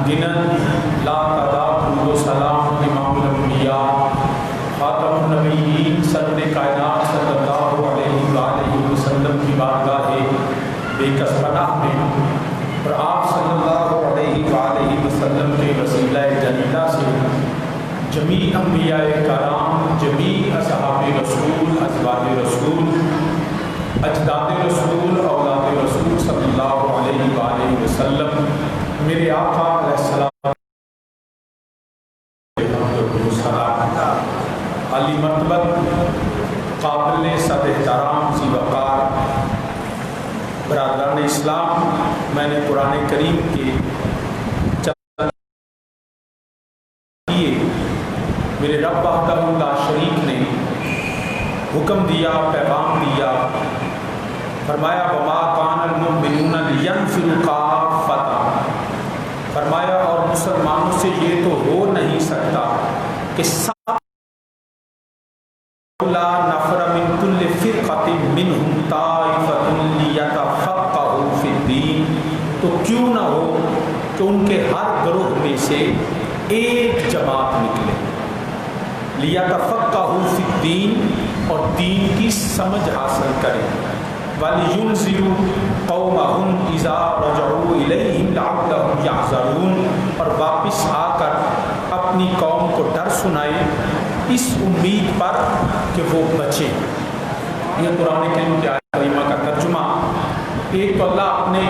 انگنت لا تعداد درود و سلام امام الانبیاء خاتم النبیین سرور کائنات صلی اللہ علیہ وآلہ وسلم کی بارگاہ بے کس پناہ میں اور آپ صلی اللہ علیہ وآلہ وسلم کے وسیلہ جلیلہ سے جمیع انبیاء کرام، جمیع اصحاب رسول، ازواج رسول، اجداد رسول، اولاد رسول صلی اللہ علیہ وآلہ وسلم، میرے آقا علیہ السلام علی مرتبت قابل صد احترام ذی وقار برادران اسلام، میں نے قرآن کریم کے میرے رب وحدہ لا شریک نے حکم دیا، پیغام دیا، فرمایا وما کان المؤمنون لینفروا کافۃ، فرمایا اور مسلمانوں سے یہ تو ہو نہیں سکتا کہ سب لا نفر من کل فرقۃ منہم طائفۃ لیتفقہوا فی الدین، تو کیوں نہ ہو کہ ان کے ہر گروہ میں سے ایک جماعت نکلے، لیتفقہوا فی الدین، اور دین کی سمجھ حاصل کریں، وَلِيُنذِرُوا قَوْمَهُمْ إِذَا رَجَعُوا إِلَيْهِمْ لَعَلَّهُمْ يَحْذَرُونَ، اور واپس آ کر اپنی قوم کو ڈر سنائیں اس امید پر کہ وہ بچیں۔ یہ قرآن کریم کی آیت کریمہ کا ترجمہ۔ ایک تو اللہ اپنے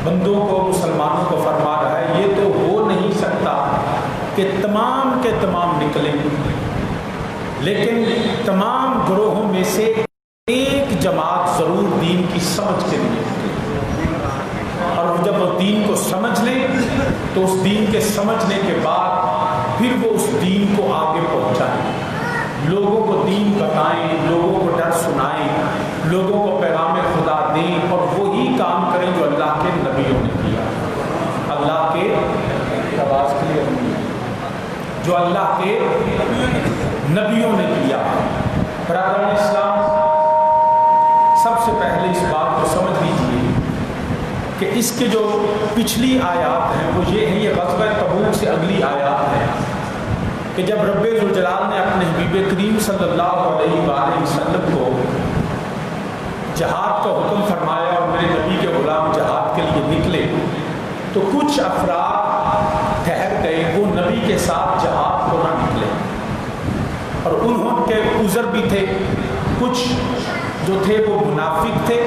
بندوں کو، مسلمانوں کو فرما رہا ہے یہ تو ہو نہیں سکتا کہ تمام کے تمام نکلیں، لیکن تمام گروہوں میں سے ایک جماعت ضرور دین کی سمجھ کے لیے نکلے، اور جب وہ دین کو سمجھ لیں تو اس دین کے سمجھنے کے بعد پھر وہ اس دین کو آگے پہنچائیں، لوگوں کو دین بتائیں، لوگوں کو ڈر سنائیں، لوگوں کو پیغام خدا دیں، اور وہی کام کریں جو اللہ کے نبیوں نے کیا، اللہ کے آواز کے لیے جو اللہ کے نبیوں نے کیا۔ برادران اسلام، سب سے پہلے اس بات کو سمجھ لیجیے کہ اس کے جو پچھلی آیات ہیں وہ یہ ہیں، یہ غزوہ تبوک سے اگلی آیات ہیں کہ جب رب ذوالجلال نے اپنے حبیب کریم صلی اللہ علیہ وآلہ وسلم کو جہاد کا حکم فرمایا اور میرے نبی کے غلام جہاد کے لیے نکلے، تو کچھ افراد ٹھہر گئے، وہ نبی کے ساتھ جہاد کو نہ نکلے، اور انہوں کے عذر بھی تھے، کچھ جو تھے وہ منافق تھے،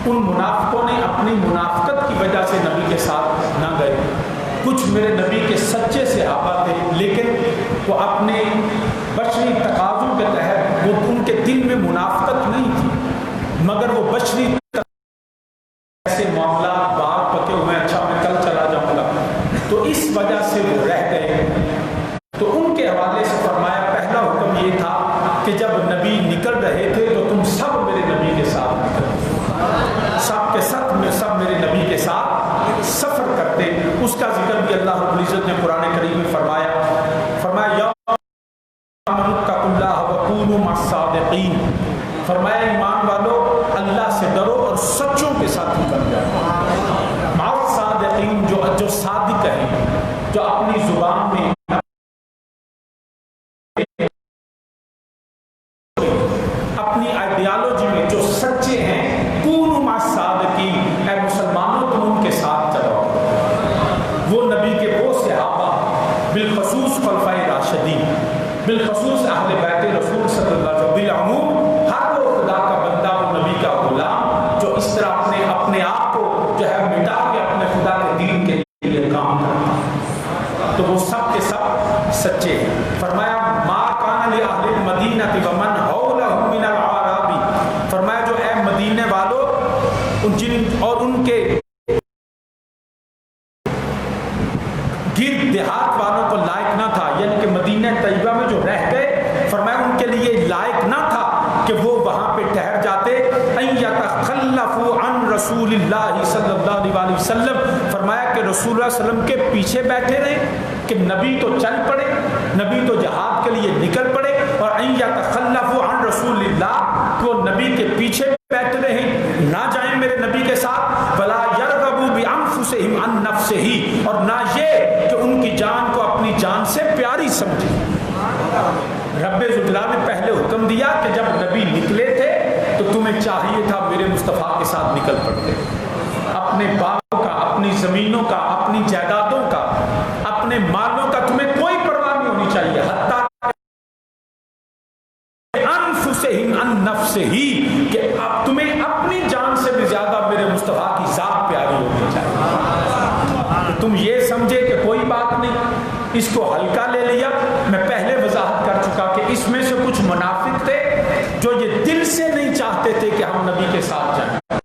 ان منافقوں نے اپنی منافقت کی وجہ سے نبی کے ساتھ نہ گئے، کچھ میرے نبی کے سچے صحابہ تھے لیکن وہ اپنے بشری تقاضوں کے تحت، وہ ان کے دل میں منافقت نہیں تھی مگر وہ بشری ایسے معاملات باہر پکے ہوئے، اچھا میں کل چلا جاؤں گا، تو اس وجہ سے وہ رہ گئے۔ تو ان کے حوالے سے فرمایا پہلا حکم یہ تھا کہ جب نبی نکل رہے تھے تو تم سب میرے نبی کے ساتھ نکلو، سب کے ساتھ میں سب میرے نبی کے ساتھ سفر کرتے۔ اس کا ذکر بھی اللہ رب العزت نے قرآن کریم میں فرمایا یا اتقوا اللہ وکونوا مع الصادقین، فرمایا ایمان والو اللہ سے ڈرو اور سچوں کے ساتھ نکل جاؤ، مع الصادقین، جو صادق ہیں، جو اپنی زبان میں اپنی آئیڈیالوجی میں جو سچے ہیں، کونوا مع الصادقین، اے مسلمانوں تم ان کے ساتھ چلو۔ وہ نبی کے وہ صحابہ، بالخصوص خلفائے راشدین، بالخصوص اہل بیت رسول صلی اللہ علیہ وسلم، بالعموم ہر وہ خدا کا بندہ، وہ نبی کا غلام جو اس طرح اپنے آپ کو جو ہے مٹا کے اپنے خدا کے دین کے لیے کام کرتا، تو وہ سب کے سب سچے ہیں۔ فرمایا ما کان لأہل المدینہ ومن حولہم من الأعراب، فرمایا جو اے مدینے والو جن اور ان کے گرد دیہات والوں کو لائق نہ تھا، یعنی کہ مدینہ طیبہ میں جو رہ گئے، فرمایا ان کے لیے لائق نہ تھا کہ وہ وہاں پہ ٹھہر جاتے، ان یتخلفوا عن رسول اللہ صلی اللہ علیہ وسلم، فرمایا کہ رسول اللہ صلی اللہ علیہ وسلم کے پیچھے بیٹھے رہے، کہ نبی تو چل پڑے، نبی تو جہاد کے لیے نکل پڑے، اور ان یتخلفوا عن رسول اللہ، کہ وہ نبی کے پیچھے بیٹھے رہے، نہ جائیں میرے نبی کے ساتھ، ولا یرغبوا بانفسہم عن نفسہ، اور نہ یہ کہ ان کی جان کو اپنی جان سے پیاری سمجھیں۔ تیز اجلا نے پہلے حکم دیا کہ جب نبی نکلے تھے تو تمہیں چاہیے تھا میرے مصطفیٰ کے ساتھ نکل پڑتے، اپنے باغوں کا، اپنی زمینوں کا، اپنی جائیدادوں کا، اپنے مالوں کا تمہیں کوئی پرواہ نہیں ہونی چاہیے، حتیٰ انفسہم ان نفسہی، کہ اب تمہیں اپنی جان سے بھی زیادہ میرے مصطفیٰ کی ذات پیاری ہونی چاہیے۔ تم یہ سمجھے کہ کوئی بات نہیں، اس کو ہلکا لے لیا۔ میں پہلے وضاحت کر چکا کہ اس میں سے کچھ منافق تھے جو یہ دل سے نہیں چاہتے تھے کہ ہم نبی کے ساتھ جائیں،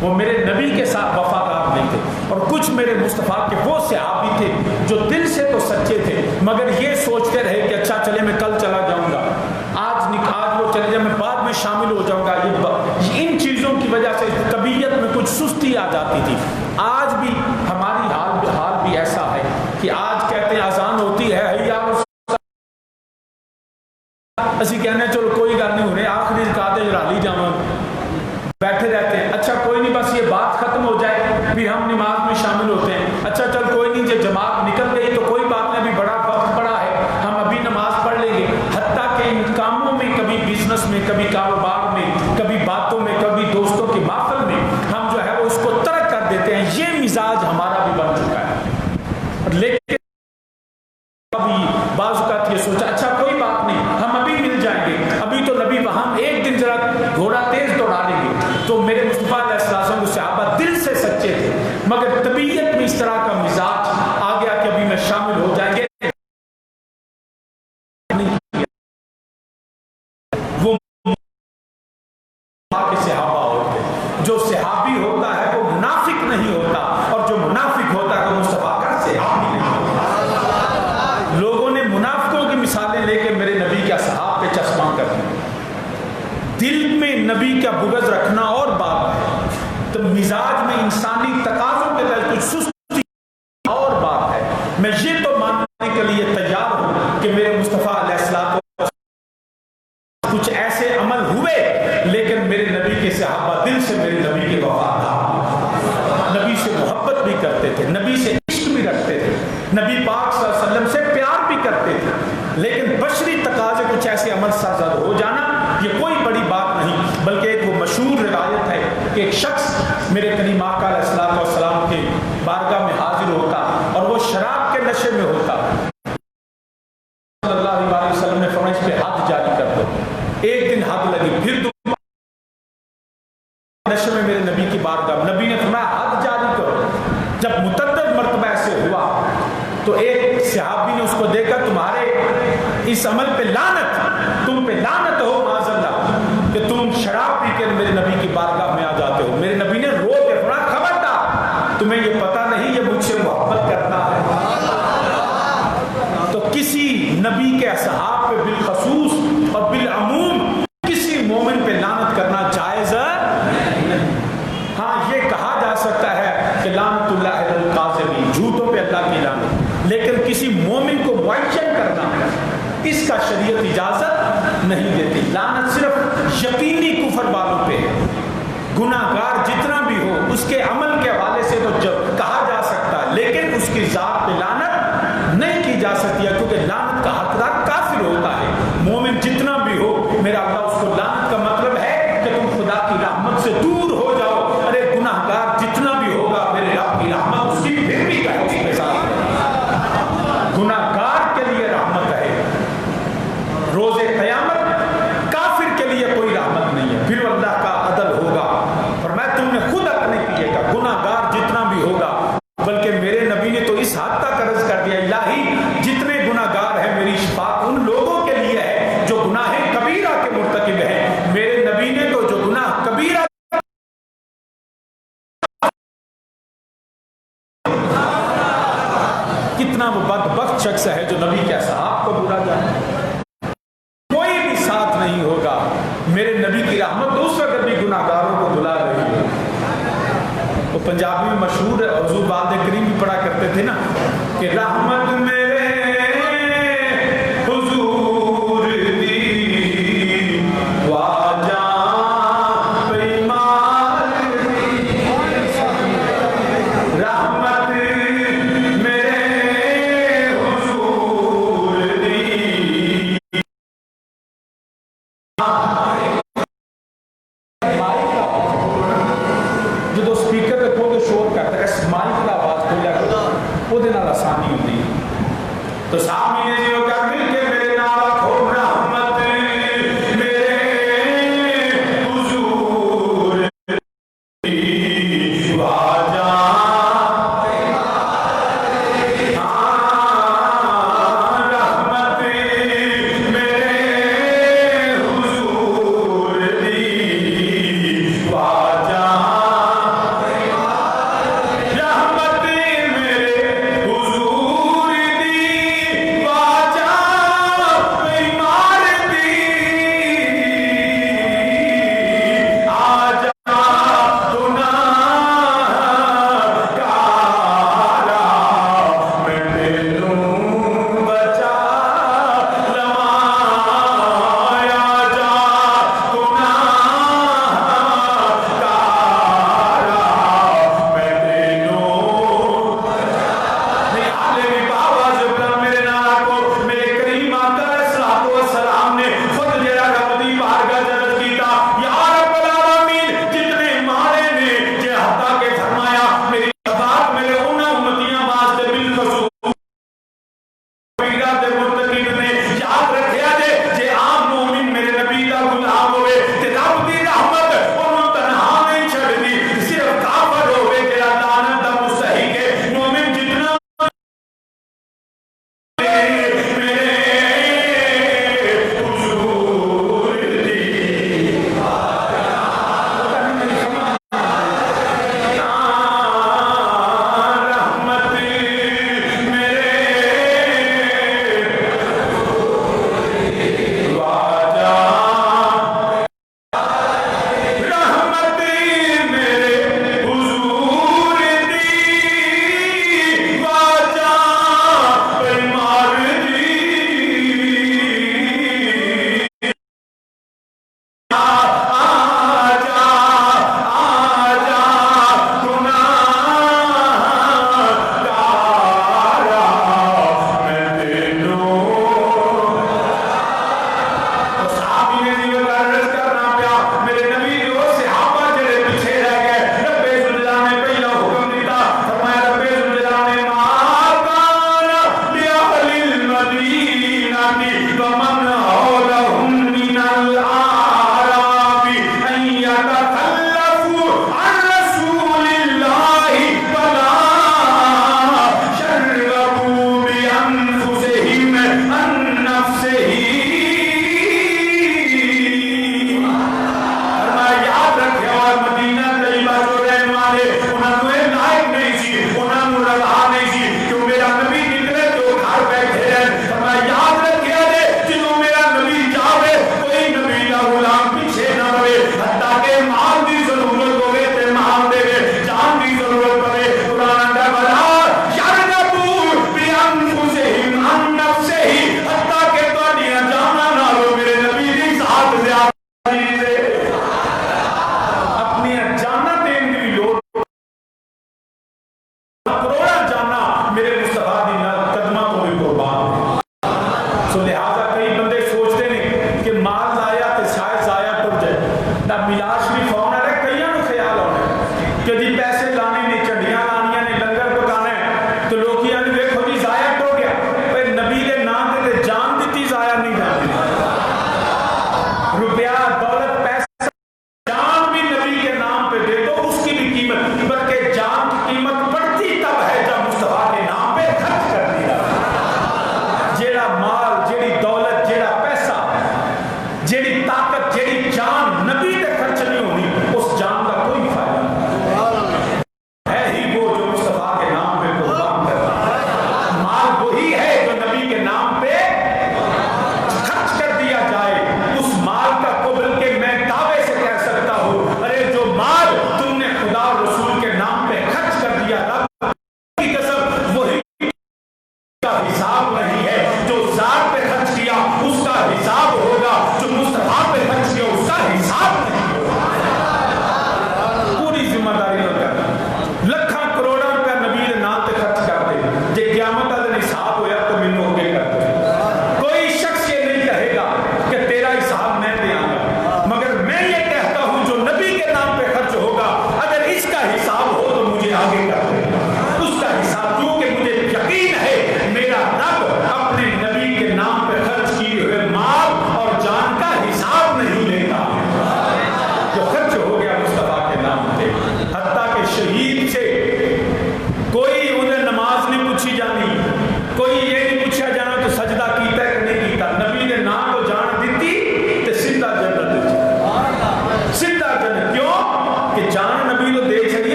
وہ میرے نبی کے ساتھ وفادار نہیں تھے، اور کچھ میرے مصطفیٰ کے وہ صحابی تھے جو دل سے تو سچے تھے مگر یہ سوچتے رہے کہ اچھا چلے میں کل چلا جاؤں گا، آج وہ چلے جائے، میں بعد میں شامل ہو جاؤں گا۔ ان چیزوں کی وجہ سے طبیعت میں کچھ سستی آ جاتی تھی۔ آج بھی ہماری حال بھی ایسا ہے کہ آج کہتے ہیں اذان ہوتی ہے اسی کہنے چلو کوئی گل نہیں، انہیں آخری رکعت رالی جاواں، بیٹھے رہتے ہیں، اچھا کوئی نہیں بس یہ بات ختم ہو جائے پھر ہم نماز میں شامل ہوتے ہیں، اچھا چل کوئی نہیں جب جماعت نکل گئی تو کوئی بات نہیں، ابھی بڑا وقت پڑا ہے ہم ابھی نماز پڑھ لیں گے۔ حتیٰ کہ ان کاموں میں، کبھی بزنس میں، کبھی کاروبار میں، کبھی باتوں میں، کبھی دوستوں کی محفل میں ہم جو ہے وہ اس کو ترک کر دیتے ہیں۔ یہ مزاج ہمارا بھی بن چکا ہے، لیکن ابھی بعض اوقات یہ سوچا اچھا کوئی بات نہیں ہم ابھی مل جائیں گے، ابھی تو نبی وہاں ایک دن ذرا گھوڑا تیز دوڑا لیں گے۔ تو میرے مصطفیٰ علیہ السلام کے صحابہ دل سے سچے تھے مگر طبیعت میں اس طرح کا مزاج آ گیا کہ ابھی میں شامل ہو جائیں گے۔ وہ صحابہ ہوتے ہیں، جو صحابی ہوتا ہے وہ منافق نہیں ہوتا، اور جو منافق ہوتا ہے وہ مصطفیٰ کا صحابی نہیں ہوتا۔ لوگوں نے منافقوں کی مثالیں لے کے میرے نبی کے اصحاب پہ چسپاں کر دی۔ دل میں نبی کا بغض رکھنا اور بات ہے، تو مزاج میں انسانی تقاضوں کے تحت کچھ سستی اور بات ہے۔ میں یہ تو ماننے کے لیے تیار ہوں کہ میرے مصطفیٰ علیہ السلام کچھ ایسے عمل ہوئے لیکن میرے نبی کے صحابہ دل سے میرے نبی کے وفادار، نبی سے محبت بھی کرتے تھے، نبی سے عشق بھی رکھتے تھے، نبی پاک صلی اللہ علیہ وسلم سے پیار بھی کرتے تھے، لیکن بشری تقاضے کچھ ایسے عمل سرزد ہو جانا یہ کوئی بڑی بات نہیں، بلکہ ایک وہ مشہور روایت ہے کہ ایک شخص میرے کریم آقا علیہ السلام کے بارگاہ میں حاضر ہوتا اور وہ شراب کے نشے میں ہوتا۔ صلی اللہ علیہ وسلم نے فرمایا اس پہ حد جاری کر دو۔ ایک دن حد لگی، پھر دوبارہ نشے میں میرے نبی کی بارگاہ، نبی نے فرمایا حد جاری کرو۔ جب متعدد مرتبہ ایسے ہوا تو ایک صحابی نے اس کو دیکھا، تمہارے اس عمل پہ لعنت، تم پہ لعنت ہو معاذ اللہ کہ تم شراب پی کے میرے نبی کی بارگاہ میں آ جاتے ہو۔ میرے نبی نے رو کے فرمایا خبردار، تمہیں یہ پتہ نہیں یہ مجھ سے محبت کرتا ہے۔ تو کسی نبی کے اصحاب پہ بالخصوص اور بالعموم کسی مومن پہ لعنت کرنا جائز نہیں۔ ہاں یہ کہا جا سکتا ہے کہ لعنت اللہ علی الکاذبین، جھوٹوں پہ اللہ کی لعنت، لیکن کسی مومن کو معین کرنا اس کا شریعت اجازت نہیں دیتی۔ لعنت صرف یقینی کفر والوں پہ ہے، گناہ گار جتنا بھی ہو اس کے عمل کے حوالے سے تو جب کہا جا سکتا ہے، لیکن اس کی ذات پہ لعنت نہیں کی جا سکتی ہے، کیونکہ لعنت کا حقدار کافر ہوتا ہے۔ مومن جتنا بھی ہو میرا اللہ اس کو لعنت کا مطلب ہے کہ تم خدا کی رحمت سے دور ہو جاؤ۔ ارے گناہ گار جتنا بھی ہوگا میرے رب کی رحمت اس کی پھر بھی ہے، اس کے ساتھ گناہ گار کے لیے رحمت ہے، روز قیامت کافر کے لیے کوئی رحمت نہیں ہے، پھر اللہ کا عدل ہوگا۔ فرمایا تم نے خود اپنے کیے گا، گناہ گار جتنا بھی ہوگا، بلکہ میرے نبی نے تو اس حد تک عرض کر دیا الہی جتنے گناہ گار ہیں میری شفاعت ان لوگوں کے لیے ہے جو گناہ کبیرہ کے مرتکب ہیں۔ میرے نبی نے تو جو گناہ کبیرہ کتنا وہ بدبخت شخص ہے جو نبی کے اصحاب کو برا جانے، کوئی بھی ساتھ نہیں ہوگا۔ میرے نبی کی رحمت اس وقت بھی گناہ گاروں کو بلا رہی ہے۔ وہ پنجابی میں مشہور ہے، حضور والد کریم بھی پڑھا کرتے تھے نا کہ رحمت میرے حضور دی واجہ پیمال دی، رحمت میرے حضور دی تو سامنے جو کر مل کے میرے نام رکھو رحمت میرے حضور دی واجہ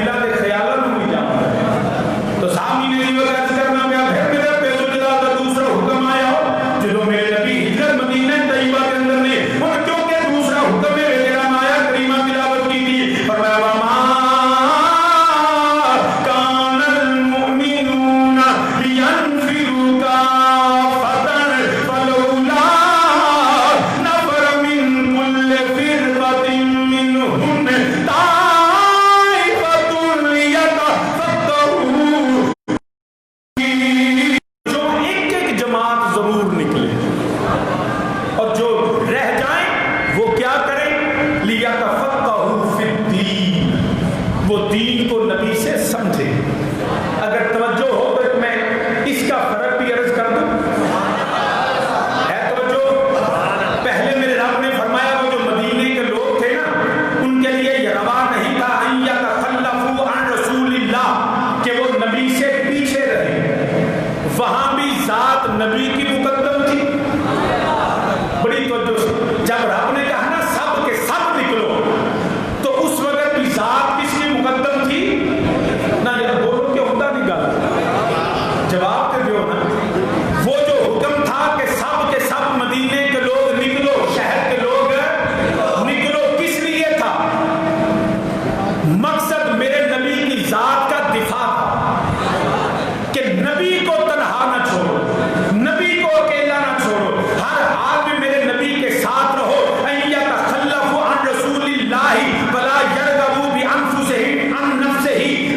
دلوں کے خیالوں کو بھی جانتا ہے. تو سامنے نے یہ عرض کرنا پیا پھر میرے پیغمبر کا دوسرا حکم آیا جو میرے نبی ہجرت مدینہ طیبہ کے اندر نے اور کیونکہ دوسرا حکم ہے میرا آیا کریمہ تلاوت کی تھی. فرمایا وما کان المؤمنون لینفروا کافۃ فلولا نفر من کل فرقۃ منهم طائفۃ لیتفقهوا. جو ایک ایک جماعت ضرور نکلے اور جو رہ جائیں وہ کیا کریں؟ لیتفقهوا فی الدین، وہ دین کو نبی سے سمجھے. اگر توجہ ہو تو میں اس کا فرق بھی عرض کر دوں. ہے توجہ؟ پہلے میرے رب نے فرمایا وہ جو مدینے کے لوگ تھے نا ان کے لیے یہ روا نہیں تھا ان یتخلفوا عن رسول اللہ کہ وہ نبی سے پیچھے رہے. وہاں بھی ذات نبی کی مقدم تھی. بڑی توجہ سے جب رب نے کہا نا سب کے سب نکلو تو اس وقت بھی ذات کس کی مقدم تھی؟ نہ یہ بولو کہ ہوتا نہیں گل جواب کے دیو نا. وہ جو حکم تھا کہ سب کے سب مدینے کے لوگ نکلو، شہر کے لوگ نکلو، کس لیے تھا؟ مقصد میرے نبی کی ذات کا دفاع تھا کہ نبی کو تنہا نہ چھوڑو، نبی کو اکیلا نہ چھوڑو، ہر حال میں میرے نبی کے ساتھ رہو. ان یتخلفوا عن رسول اللہ ولا یرغبوا بانفسہم عن نفسہ،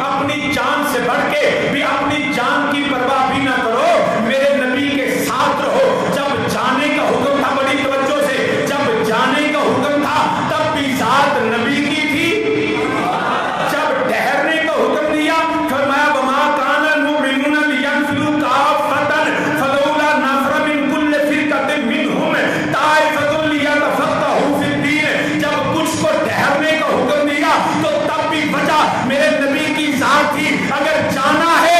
اپنی جان سے بڑھ کے بھی اپنی جان کی پرواہ بھی نہ کرو، میرے نبی کے ساتھ رہو. جب جانے کا حکم تھا، بڑی توجہ سے، جب جانے کا حکم تھا تب بھی ذات نبی کی تھی. جب ٹھہرنے کا حکم دیا فرمایا وما کان المؤمنون لینفروا کافۃ فلولا نفر من کل فرقۃ منهم طائفۃ لیتفقهوا فی الدین. جب کچھ کو ٹھہرنے کا حکم دیا تو تب بھی وجہ میرے نبی کی ذات تھی. اگر جانا ہے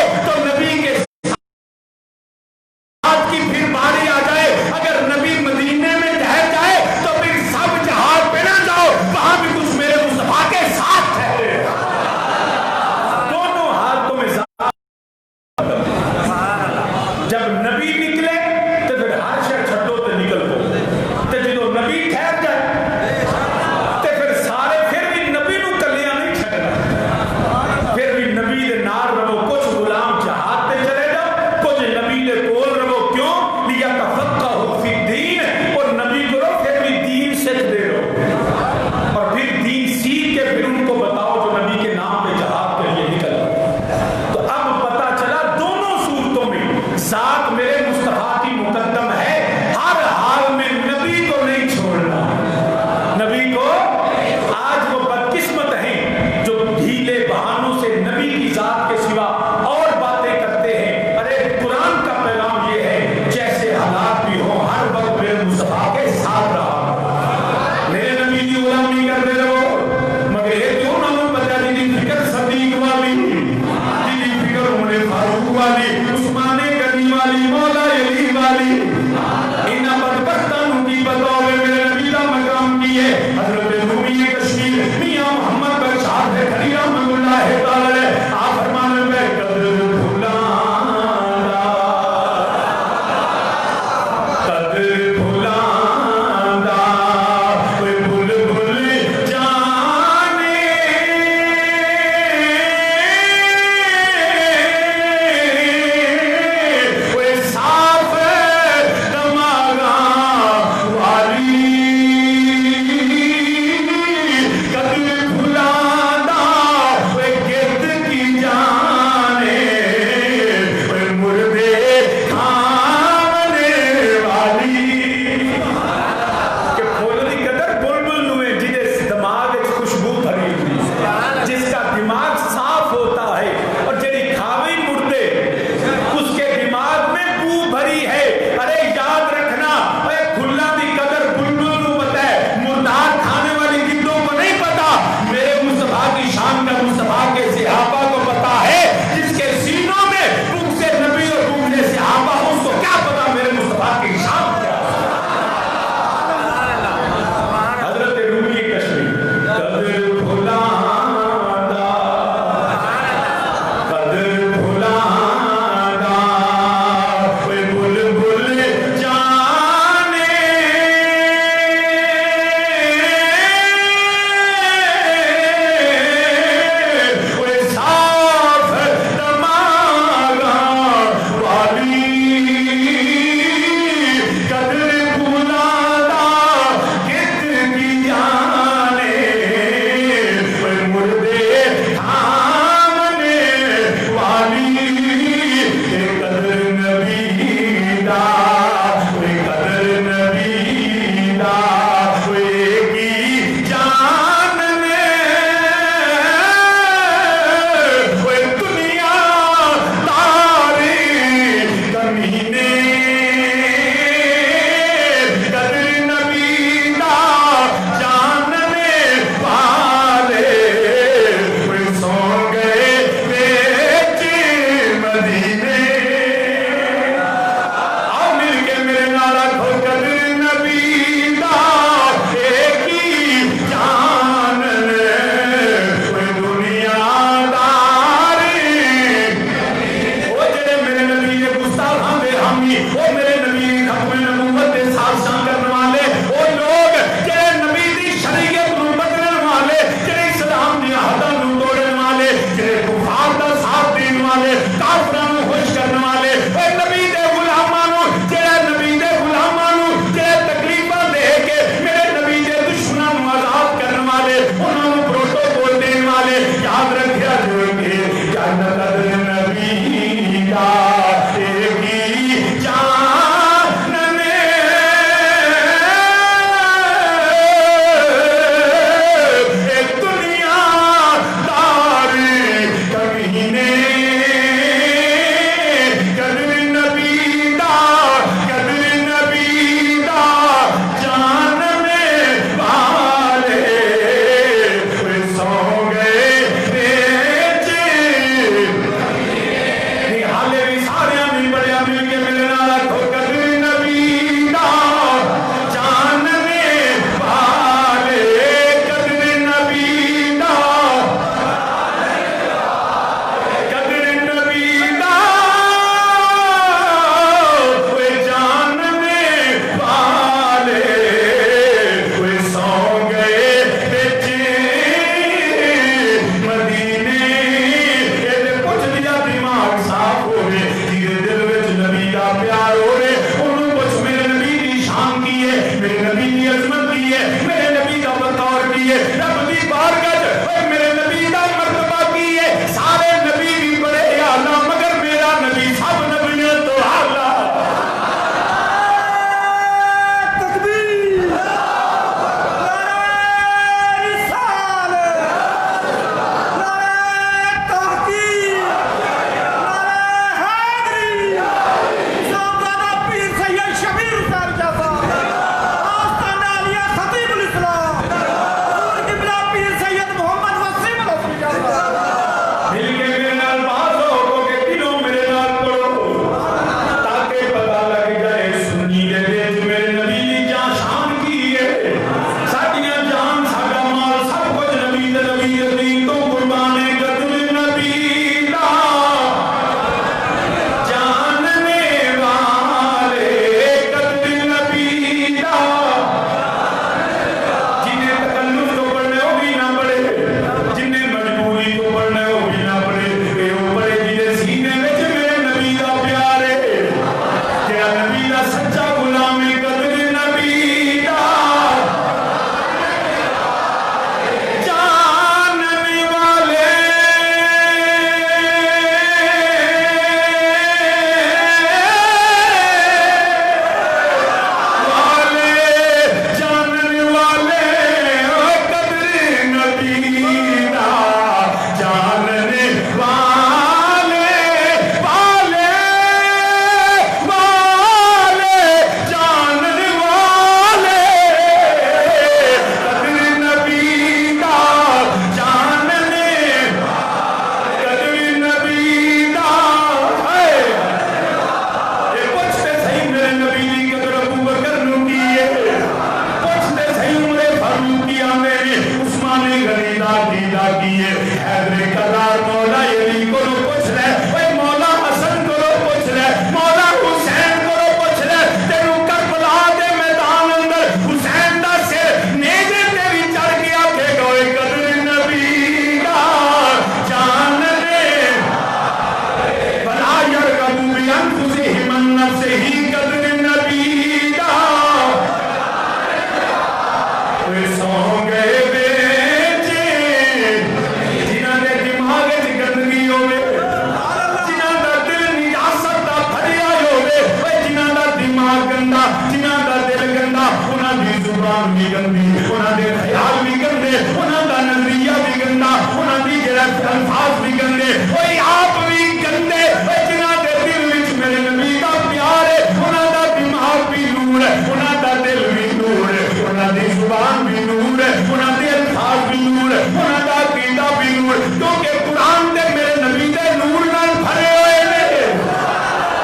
کوئی آپ بھی گندے جنہاں دے دل وچ میرے نبی دا پیار ہے انہاں دا دماغ بھی نور ہے انہاں دا دل بھی نور ہے انہاں دی زبان بھی نور ہے انہاں دے الفاظ بھی نور ہے انہاں دا عقیدہ بھی نور کیونکہ قرآن دے میرے نبی دے نور نال بھرے ہوئے نے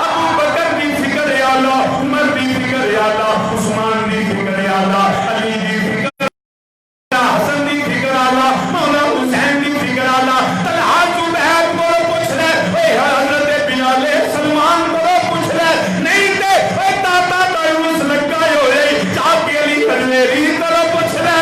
ابو بکر دی فکر یا اللہ عمر دی فکر یا اللہ عثمان دی فکر یا اللہ علی دی فکر حسن دی فکر اللہ مولا حسین دی فکر اللہ طلحہ زبیر کو پوچھ لے اے حضرت بلال سلمان کو پوچھ لے نہیں تے اے داتا تایوس لگائے ہوئے جا کے علی حضیری کو پوچھ لے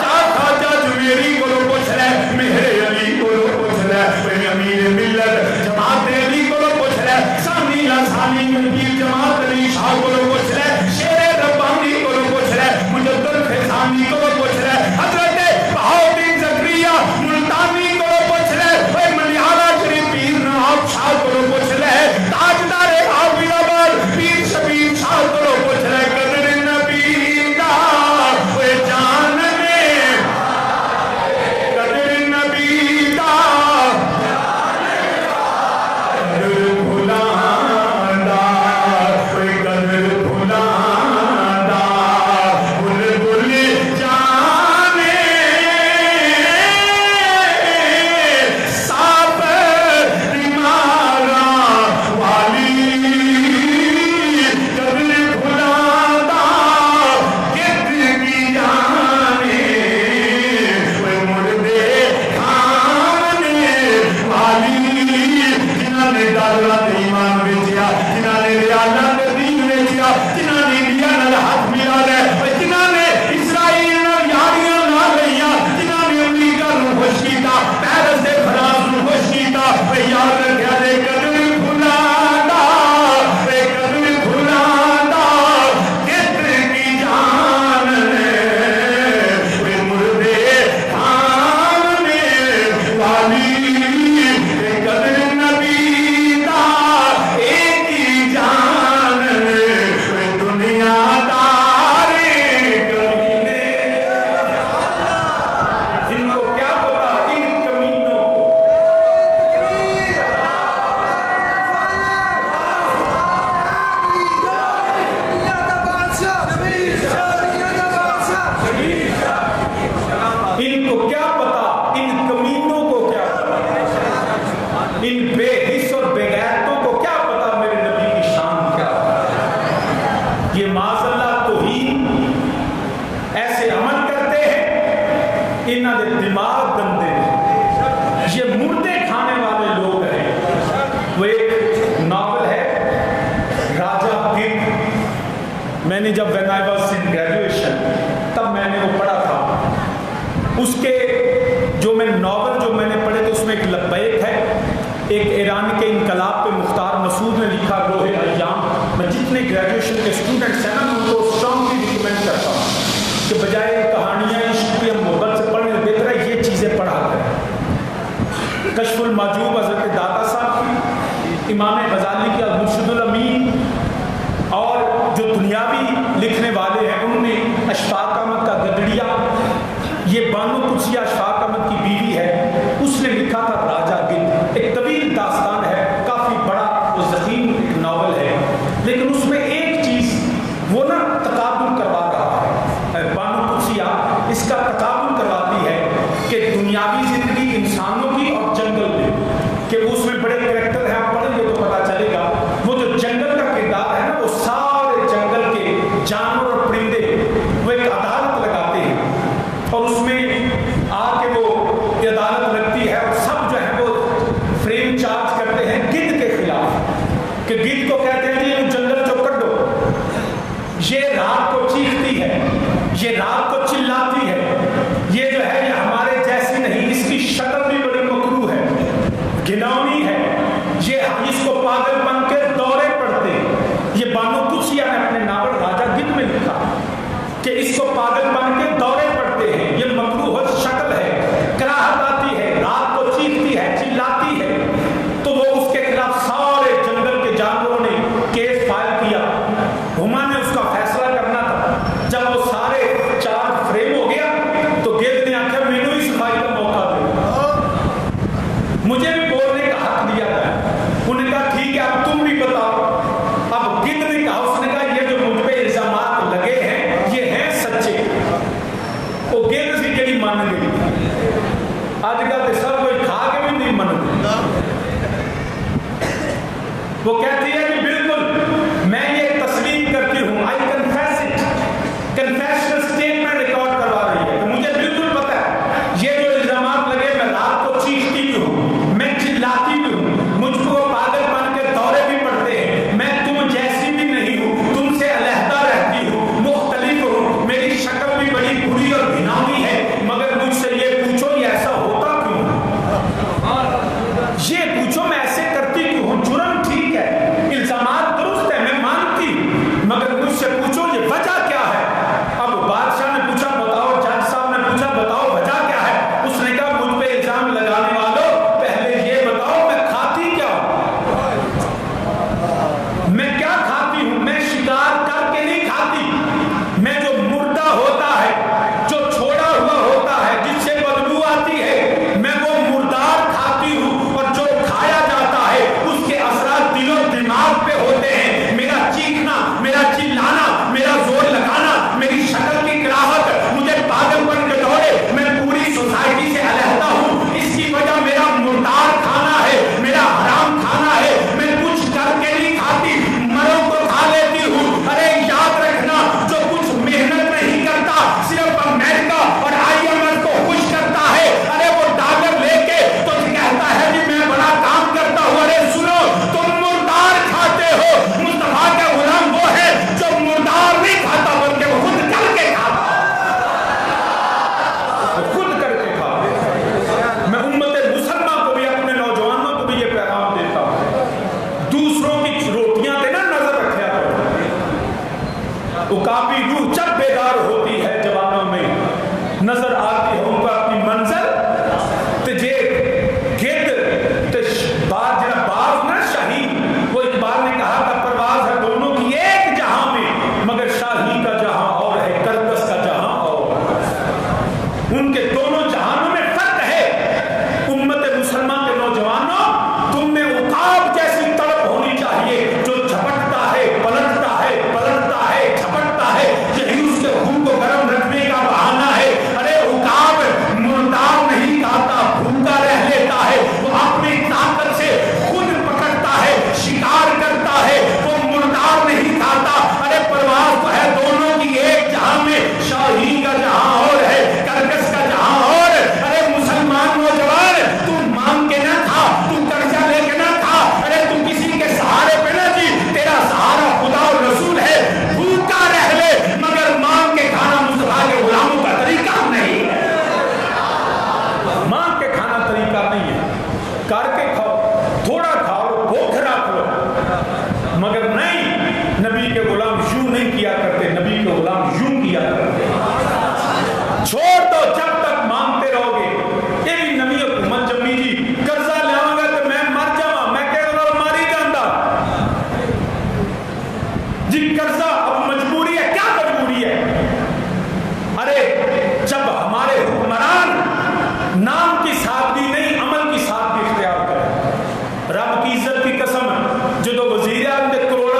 جا خواجہ جویری کو پوچھ لے مہر علی کو پوچھ لے اے امیر ملت جماعت علی کو پوچھ لے ثانی لسانی منگیر جماعت علی شاہ کو پوچھ لے شیر ربانی کو پوچھ لے مجدد فیضانی کو پوچھ لے حضرت بہاؤالدین زکریا ملتانی کو پوچھ لے اے ملیالہ شریف پیر نواب شاہ کو پوچھ لے تاجدار حافظ آباد پیر شبیر شاہ کو پوچھ لے قدر نبی دا اے جان میں قدر نبی دا قدر بھلانا اے قدر بھلانا بلبل جانے ساب مارا والی قدر بھلانا کت کی جانے اے مردے کھانے والی جنہاں نے داراللہ ایمان بیچیا جنہاں نے ریالہ دین بیچیا جنہاں نے انڈیا نال ہاتھ ملا لے جنہاں نے اسرائیل نال یاریاں نہ لئیاں جنہاں نے امریکہ نو خوش کیتا پیرس دے فرانس نو خوش کیتا یاد رکھیا دے قدر بھلانا اے قدر بھلانا کتر کی جان اے مردے کھانے والی اے قدر نبی دا ایک ہی جان اے دنیا دار کمینے جن کو کیا پتا ان کمینوں کو ان کو کیا پتا ان کمینوں کو کیا پتا ان بے حس اور بے غیرتوں کو کیا پتا میرے نبی کی شان کیا ہے یہ معاذ اللہ توہین ایسے عمل کرتے ہیں انہاں دے دماغ گندے ہیں یہ مردے کھانے والے لوگ ہیں وہ ایک ناول ہے راجہ گدھ میں نے جب when I was in graduation تب میں نے وہ پڑھا تھا اس کے جو میں ناول جو میں نے پڑھے تھے اس میں ایک لبیک ہے ایک ایران کے انقلاب پہ مختار مسعود نے لکھا لوہے ایام میں جتنے گریجویشن کے اسٹوڈنٹس ہیں نا میں ان کو اسٹرانگلی ریکمینڈ کرتا ہوں کہ بجائے کہانیاں عشق یا محبت سے پڑھنے سے بہتر ہے یہ چیزیں پڑھا کریں کشف المحجوب حضرت داتا صاحب کی امام غزالی کی المرشد الامین اور جو دنیاوی لکھنے والے ہیں انہوں نے اشفاق احمد کا گدڑیا یہ بانو قدسیہ اشفاق احمد کی بیوی ہے اس نے لکھا تھا راجہ گدھ ایک طویل داستان ہے کافی بڑا و ضخیم ایک ناول ہے لیکن اس میں ایک چیز وہ نا تقابل کروا رہا ہے بانو قدسیہ اس کا تقابل کرواتی ہے کہ دنیاوی زندگی انسانوں کی اور جنگل میں کہ اس میں بڑے کریکٹر ہیں آپ پڑھیں گے تو پتا چلے گا وہ جو جنگل کا کردار ہے نا وہ سارے جنگل کے جانور اور پرندے وہ ایک عدالت لگاتے ہیں اور اس میں آ کے وہ عدالت لگتی ہے اور سب جو ہے وہ فریم چارج کرتے ہیں گدھ کے خلاف کہ گدھ کو کہتے ہیں یہ جنگل جو کٹو یہ رات کو چیختی ہے یہ رات کو چلاتی ہے یہ جو ہے یہ ہمارے جیسی نہیں اس کی شکل بھی بڑی مکروہ ہے گھناؤنی ہے یہ اس کو پاگل بن کے دورے پڑتے ہیں یہ بانو قدسیہ نے اپنے ناول راجہ گدھ میں لکھا کہ اس کو پاگل بن کے دورے پڑتے ہیں یہ مکروہ شکل ہے کراہت آتی ہے رات کو چیختی ہے چلاتی ہے تو وہ اس کے خلاف سارے جنگل کے جانوروں نے کیس فائل کیا ہما نے اس کا فیصلہ کرنا تھا جب وہ سارے چار فریم ہو گیا تو گدھ نے آخر مینو ہی صفائی کا موقع دے مجھے بھی بولنے کا حق دیا گیا. انہوں نے کہا ٹھیک ہے اب تم بھی بتاؤ. اب گدھ نے کہا, اس نے کہا یہ جو مجھ پہ الزامات لگے ہیں یہ ہیں سچے. وہ گدھ سی جڑی مان گئی. آج کل تو سب کوئی کھا کے بھی نہیں منتے. وہ کہتی ہے کہ بالکل میں یہ تسلیم کرتی ہوں. I confess it. Confessional statement record کروا رہی ہے کہ مجھے بالکل پتا ہے یہ جو الزامات لگے, میں رات کو چیختی بھی ہوں, میں چلاتی بھی ہوں, مجھ کو پاگل بن کے دورے بھی پڑتے ہیں, میں تم جیسی بھی نہیں ہوں, تم سے علیحدہ رہتی ہوں, مختلف ہوں, میری شکل بھی بڑی بری اور گھناؤنی ہے, مگر مجھ سے یہ پوچھو یہ ایسا ہوتا کیوں, یہ پوچھو میں ایسے کرتی کیوں ہوں. جرم ٹھیک ہے, الزامات درست ہے, میں مانتی, مگر مجھ سے پوچھو یہ وجہ کیا ہے. اب بادشاہ نے پوچھا بتاؤ, جج صاحب نے پوچھا بتاؤ وجہ کیا ہے. اس نے کہا مجھ پہ الزام لگانے والوں پہلے یہ بتاؤ میں کھاتی کیا ہوں, میں کیا کھاتی ہوں. میں شکار کر کے نہیں کھاتی, میں جو مردہ ہوتا ہے, جو چھوڑا ہوا ہوتا ہے, جس سے بدبو آتی ہے, میں وہ مردار کھاتی ہوں, اور جو کھایا جاتا ہے اس کے اثرات دل و دماغ پہ ہوتے ہیں. میرا چیخنا, میرا چلانا, میرا زور لگانا, میری شکل کی کراہٹ مجھے پاگل بن کے دوڑے, میں پوری سوسائٹی سے علیحدہ ہوں. اس کی وجہ میرا مردار کھانا ہے, میرا حرام کھانا ہے, میں کچھ کر کے نہیں کھاتی, مروں کو کھا لیتی ہوں. ارے یاد رکھنا جو کچھ محنت نہیں کرتا, صرف امریکہ اور IMF کو خوش کرتا ہے, ارے وہ ڈالر لے کے تو کہتا ہے کہ میں بڑا کام کرتا ہوں. ارے سنو, تم مردار کھاتے ہو. مصطفیٰ کا غلام وہ ہے جو مردار نہیں کھاتا بلکہ وہ خود کر کے کھاتا, وہ خود کر کے کھاتا. میں امت مسلمہ کو بھی, اپنے نوجوانوں کو بھی یہ پیغام دیتا ہوں, دوسروں کی روٹیاں پہ نہ نظر رکھا کرو. وہ کافی روح جب بیدار ہوتی ہے جوانوں میں, نظر آتی ہے ان کو اپنی منزل. تو جے گد تو باز جنا باز نہ شاہی, وہ اقبال نے کہا تھا پرواز ہے دونوں کی ایک جہاں میں, مگر شاہی کا جہاں اور ہے, کرکس کا جہاں اور. ان کے دونوں جہانوں میں فرق ہے. امت مسلمہ کے نوجوانوں, تم میں عقاب جیسی طلب ہونی چاہیے جو جھپٹتا ہے, پلٹتا ہے, پلٹتا ہے, جھپٹتا ہے. یہی اس کے خون کو گرم رکھنے کا بہانہ ہے. ارے عقاب مردار نہیں کھاتا, بھوکا رہ لیتا ہے. وہ اپنی طاقت سے خود پکڑتا ہے, شکار کرتا ہے, وہ مردار نہیں کھاتا. ارے پرواز تو ہے دونوں کی ایک جہاں میں, شاہی کا جہاں اور ہے, کرکس کا جہاں اور. ارے مسلمان نوجوان, تم مانگ کے نہ کھا, تم قرضہ لے کے نہ کھا, ارے تم کسی کے سہارے پہ نہ جی, تیرا سہارا خدا اور رسول ہے. بھوکا رہ لے مگر مانگ کے کھانا مصطفیٰ کے غلاموں کا طریقہ نہیں ہے. مانگ کے کھانا طریقہ نہیں ہے. کر کے کھاؤ, تھوڑا کھاؤ, بھوک رکھ لو, مگر نہیں. نبی کے غلام یوں نہیں کیا کرتے, نبی کے غلام یوں کیا کرتے. چھوڑ دو جب تک مانگتے رہو گے. یہ بھی نبی حکومت جمی جی قرضہ لیاؤں گا تو میں مر جاؤں, میں کہ ماری جاندہ جی. قرضہ اب مجبوری ہے, کیا مجبوری ہے. ارے جب ہمارے حکمران نام کی سادگی نہیں عمل کی سادگی اختیار کریں, رب کی عزت کی قسم, جو وزیر اعظم کے کروڑ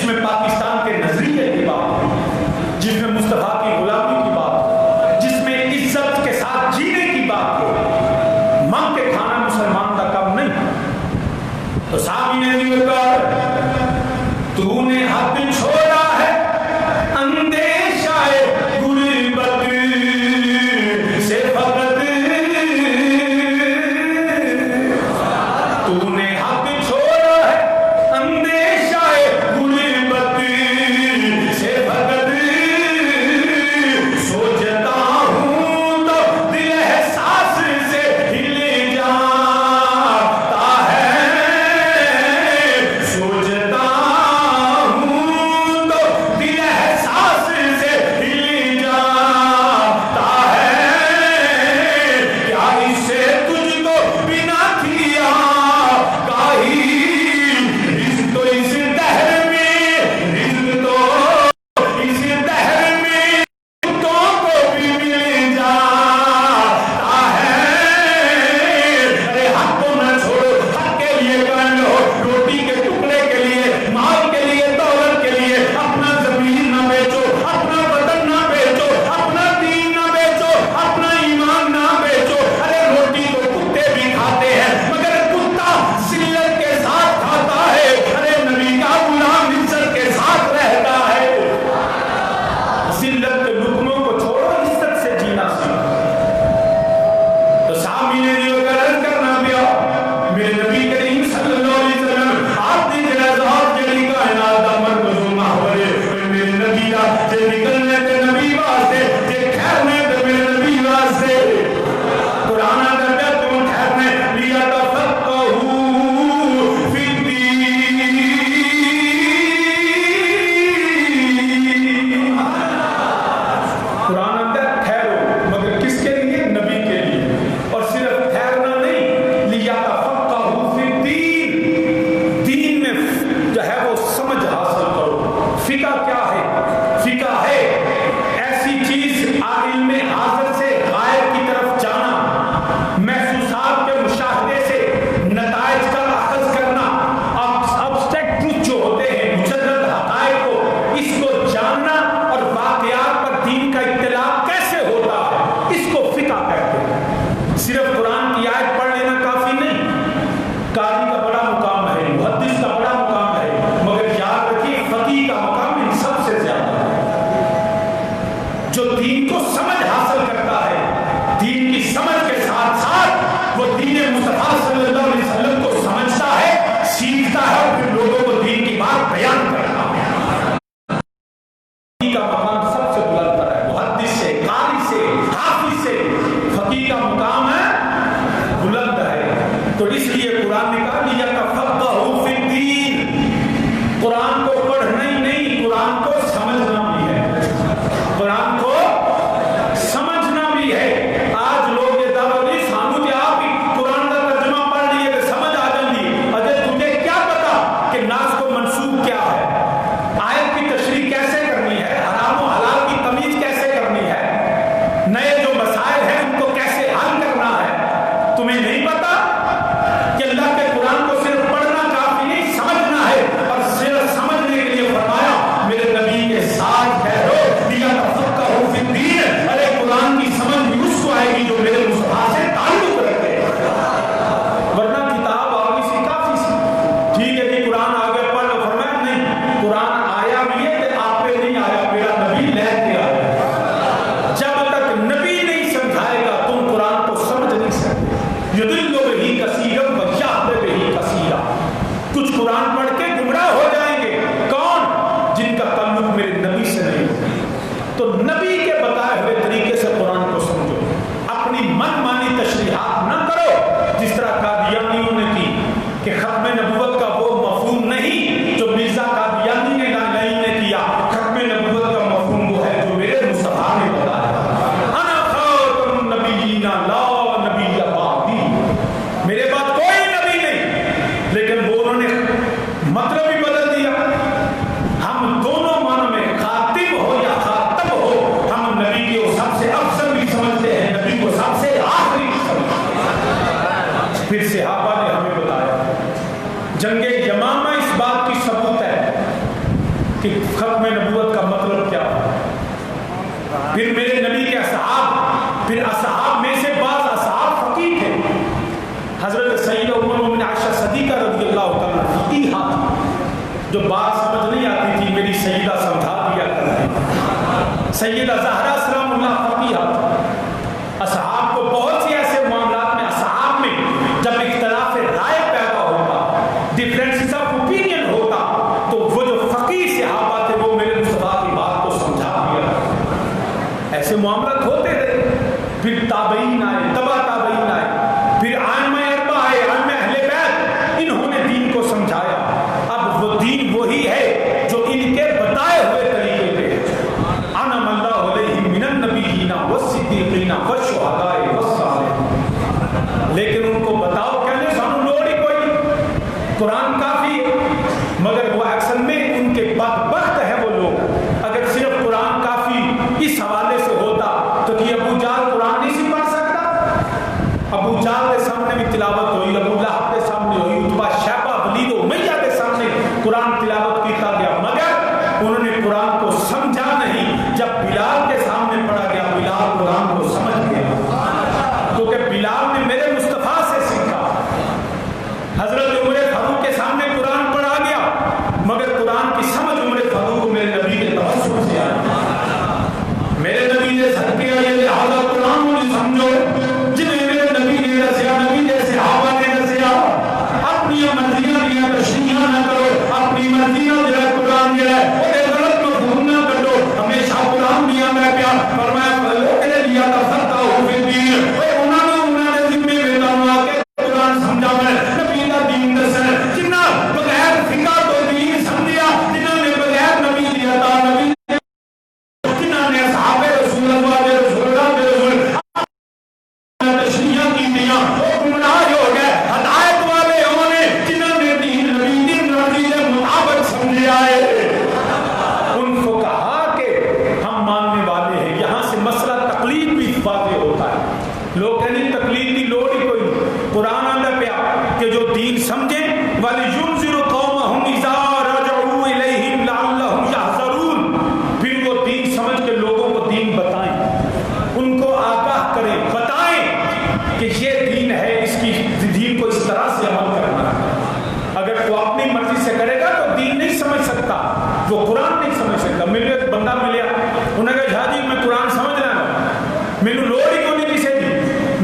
جس میں پاکستان کے نظریے کی بات ہو، جس میں مصطفیٰ کی غلامی کی بات ہو، جس میں عزت کے ساتھ جینے کی بات ہو، مانگ کے کھانا مسلمان کا کم نہیں۔ تو صحابی نے بھی کہا تو نے حد چھوڑا ہے اندیشہ غربت سے فقط، تو نے حد چھوڑا ہے اندیشہ غربت سے فقط، سوچتا ہوں تو دل احساس سے ہل جاتا ہے، سوچتا ہوں تو دل احساس سے ہل جاتا ہے، کیا اس سے تجھ کو بنا کیا کاہی، رزق تو اس دہر میں، رزق تو اس دہر میں کتوں کو بھی مل جاتا ہے۔ ارے حق کو نہ چھوڑو، حق کے لیے کر لو، روٹی کے ٹکڑے کے لیے، مال کے لیے، دولت کے لیے اپنا زمین نہ بیچو، اپنا وطن نہ بیچو، اپنا دین نہ بیچو، اپنا ایمان نہ بیچو۔ ارے روٹی تو کتے بھی کھاتے ہیں مگر کتا ذلت کے ساتھ کھاتا ہے، ارے نبی کا غلام عزت کے ساتھ رہتا ہے۔ ذلت کے لقموں کو چھوڑو، عزت سے جینا سیکھو۔ تو صحابی نے جو عرض کرنا پیا میرے نبی کریم صلی اللہ علیہ وسلم آپ دی جنازات جڑی کائنات دا مرکز و محور ہے، میرے نبی دا جے نکلنے تے نبی واسطے، جے ٹھہرنے تے میرے نبی واسطے۔ قرآن دا تم ٹھہرنے لیا تفقہوا فی الدین، قرآن دا ٹھہرو مگر کس کے لیے؟ نبی کے لیے۔ اور صرف ٹھہرنا نہیں، لیا تفقہوا فی الدین، دین میں جو ہے وہ سمجھ حاصل کرو۔ فقہ کیا ہے؟ فقہ ہے ایسی چیز علم حاضر سے غائب کی طرف جانا، محسوسات کے مشاہدے سے نتائج کا اخذ کرنا، ابسٹریکٹ ٹروتھ جو ہوتے ہیں، مجرد حقائق کو، اس کو جاننا اور واقعات پر دین کا اطلاع کیسے ہوتا ہے، اس کو فقہ کہتے ہیں۔ صرف قرآن کی آیت پڑھ لینا کافی نہیں، قاری کا بڑا مقام ہے، محدث کا بڑا مقام ہے، مگر یاد رکھیے فقیہ کا مقام ان سب سے زیادہ ہے۔ جو دین کو سمجھ حاصل کرتا ہے، دین کی سمجھ کے ساتھ ساتھ وہ دین مصطفیٰ صلی اللہ علیہ وسلم کو سمجھتا ہے، سیکھتا ہے اور پھر لوگوں کو دین کی بات بیان کرتا ہے۔ فقیہ کا مقام سب سے بلند ہے، محدث سے، قاری سے، حافظ سے فقیہ کا مقام ہے، بلند ہے۔ تو اس لیے قرآن نے کہا لیا تفقہوا فی الدین، قرآن کو پڑھنا ہی نہیں، قرآن کو سمجھنا بھی ہے، قرآن کو سمجھنا بھی ہے۔ آج لوگ یہ دعویٰ نہیں سانو کہ آپ ہی قرآن کا ترجمہ پڑھ لیے کہ سمجھ آ جاندی، اجے تجھے کیا پتا کہ ختم نبوت کا مطلب کیا ہے. پھر میرے نبی کے اصحاب، پھر اصحاب میں سے بعض اصحاب فقیہ تھے. حضرت سیدہ ام المؤمنین عائشہ صدیقہ رضی اللہ تعالیٰ فقیہ تھی، جو بات سمجھ نہیں آتی تھی میری سیدہ سمجھا دیا کرتی. سیدہ زہرا سلام اللہ فقیہ تھی. اصحاب کو بہت سی ایسے معاملات میں، اصحاب میں جب اختلاف رائے پیدا ہوتا، ڈفرینسز آف اوپینین ہوتا، تو وہ جو فقیہ صحابہ تھے وہ میرے مصطفیٰ کی بات کو سمجھا دیا. ایسے معاملات ہوتے رہے. پھر تابعین آئے، تبع تابعین آئے، پھر ائمہ اربعہ آئے، ائمہ اہل بیت، انہوں نے دین کو سمجھایا. اب وہ دین وہی ہے جو ان کے بتائے ہوئے طریقے پہ ہے. انعم اللہ علیہم من النبیین والصدیقین والشہداء والصالحین. لیکن ان کو بتاؤ کہنے سانو لوڑ ہی کوئی، قرآن کافی ہے. مگر وہ اصل میں ان کے بدبخت ہے وہ لوگ. اگر صرف قرآن کافی اس حوالے سے ہوتا تو کہ ابو جہل قرآن نہیں سی پڑھ سکتا؟ ابو جہل کے سامنے بھی تلاوت ہوئی، ابو لہب کے سامنے ہوئی، عتبہ شیبہ ولید و امیہ کے سامنے قرآن تلاوت کیتا گیا، مگر انہوں نے قرآن کو سمجھا نہیں. جب بلال کے سامنے پڑھا گیا، بلال قرآن کو سمجھ گیا، کیونکہ بلال نے میرے مصطفیٰ سے سیکھا. حضرت عمر فاروق کے سامنے قرآن پڑھا گیا، مگر قرآن کی سمجھ عمر فاروق کو میرے نبی کے توسط سے آئی. میرے نبی نے صدقے آئے لہذا قرآن کو سمجھو جنہیں میرے نبی نے رسیا، نبی جیسے صحابہ نے رسیا. اپنی مرضیاں دیا تشریحاں نہ کرو، اپنی مرضیاں جو ہے قرآن جو ہے وہ غلط مفہوم نہ کرو. ہمیشہ قرآن دیا میں پیار فرمایا لوگوں نے لیا تھا فتح ہو پھر دین انہوں نے ذمہ بیدانوا کے قرآن سمجھا میں نبی کا دین دسن. جنہ بغیر فقہ تو دین سمجھیا، جنہوں نے بغیر نبی دیا تھا نبی، جنہوں نے صحابہ رسول اللہ دے رسول اللہ دے رسول تشریحاں کی دیا وہ گمراہ ہو گئے. ہدایت والے ہونے جنہوں نے دین نبی دین مرضی کے مطابق سمجھا ہے. ان کو کہا کہ ہم ماننے والے ہیں. یہاں سے مسئلہ تقلید بھی واضح ہوتا ہے. لوگ کہنے تقلید کی لوڑ ہی کوئی نہیں. قرآن آندہ پیا کہ جو دین سمجھیں وَلِيُنذِرُ قَوْمَهُمْ إِذَا رَجَعُوا إِلَيْهِمْ لَعَلَّهُمْ يَحْذَرُونَ. پھر وہ دین سمجھ کے لوگوں کو دین بتائیں، ان کو آگاہ کریں، بتائیں کہ یہ دین ہے، اس کی دین کو اس طرح سے عمل کرنا ہے. اگر وہ اپنی مرضی سے کرے گا تو دین نہیں سمجھ سکتا، وہ قرآن نہیں سمجھ سکتا. میرے ایک بندہ ملیا، انہوں نے کہا شاہ جی میں قرآن سمجھ رہا ہوں، میرے لوڑ ہی کو نہیں کسی دی.